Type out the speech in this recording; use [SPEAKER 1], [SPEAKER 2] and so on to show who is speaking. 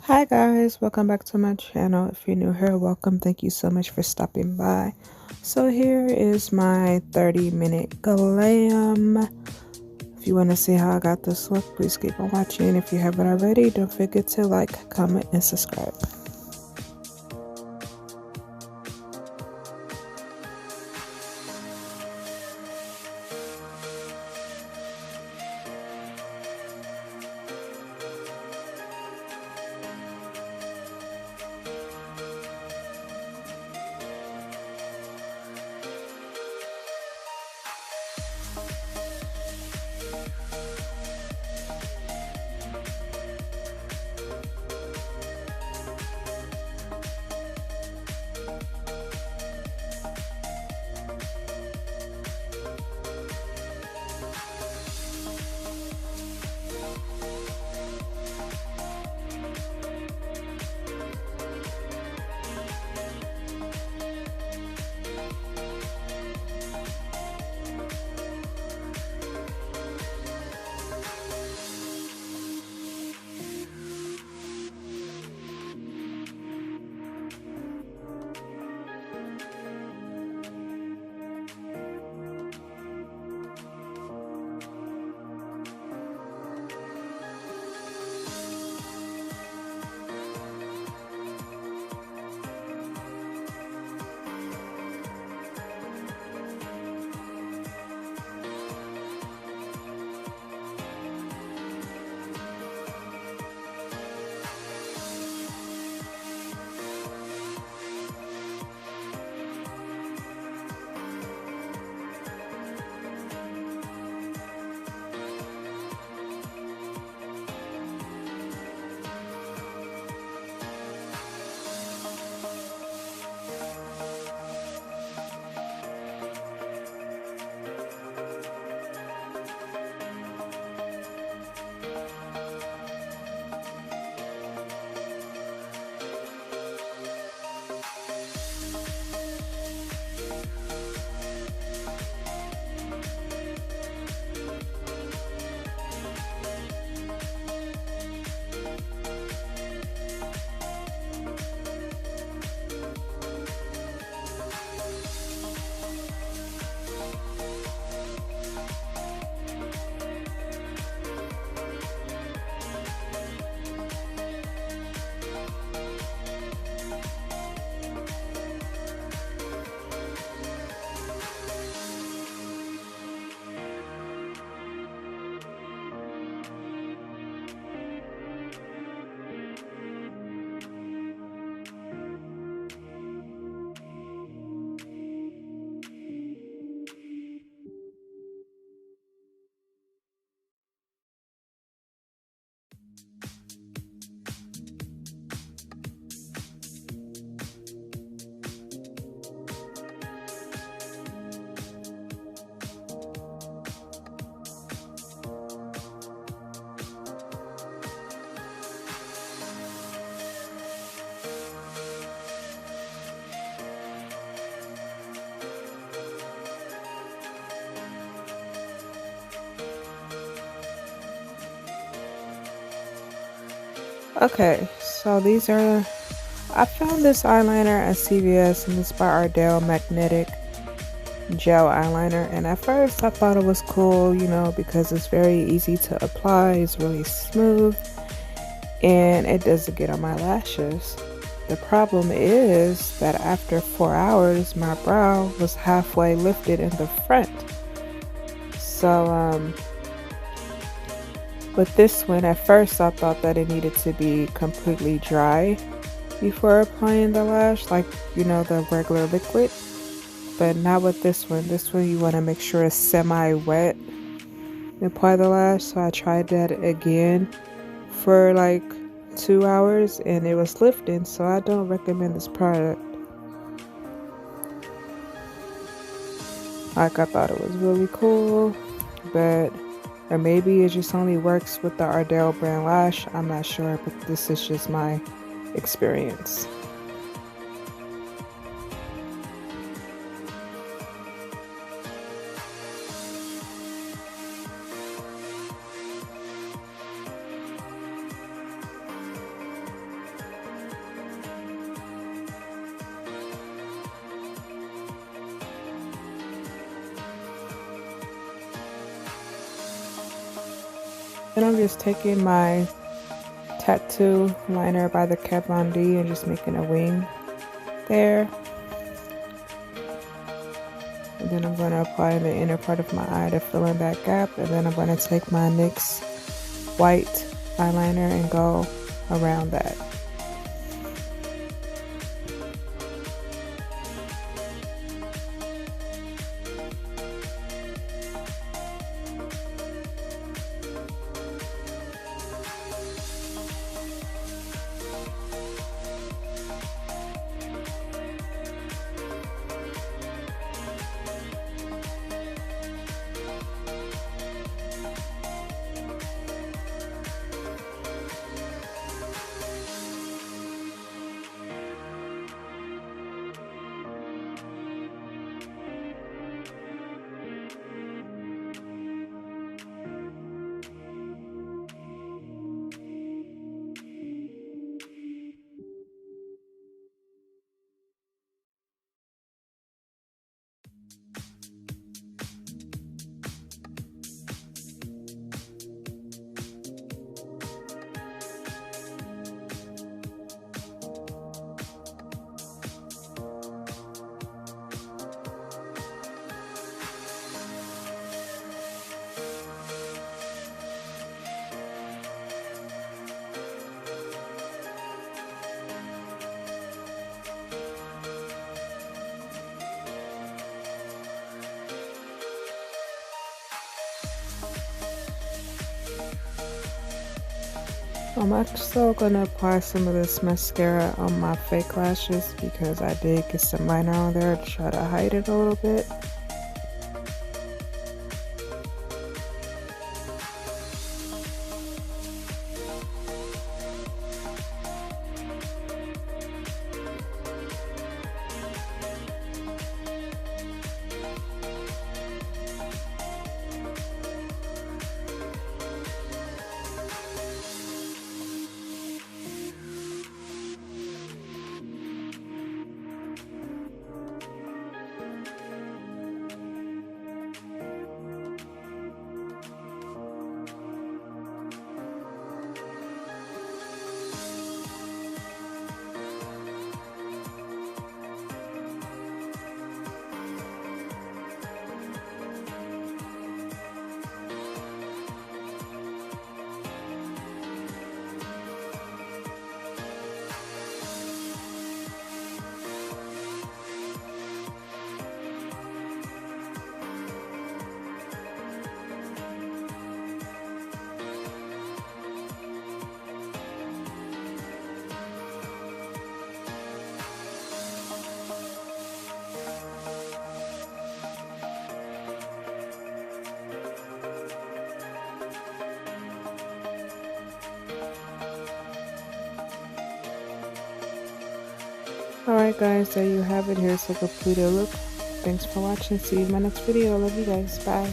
[SPEAKER 1] Hi guys, welcome back to my channel. If you're new here, welcome. Thank you so much for stopping by. So here is my 30-minute glam. If you want to see how I got this look, please keep on watching. If you haven't already, don't forget to like, comment, and subscribe. Okay, so I found this eyeliner at CVS and it's by Ardell Magnetic Gel Eyeliner. And at first I thought it was cool, because it's very easy to apply, it's really smooth, and it doesn't get on my lashes. The problem is that after 4 hours, my brow was halfway lifted in the front. So, with this one, at first I thought that it needed to be completely dry before applying the lash, like, the regular liquid. But not with this one. This one you want to make sure it's semi-wet and apply the lash. So I tried that again for like 2 hours and it was lifting, so I don't recommend this product. Like, I thought it was really cool, but or maybe it just only works with the Ardell brand lash. I'm not sure, but this is just my experience. Then I'm just taking my tattoo liner by the Kat Von D and just making a wing there. And then I'm going to apply the inner part of my eye to fill in that gap. And then I'm going to take my NYX white eyeliner and go around that. I'm also going to apply some of this mascara on my fake lashes because I did get some liner on there to try to hide it a little bit. Alright guys, there you have it. Here's a completed look. Thanks for watching. See you in my next video. I love you guys. Bye.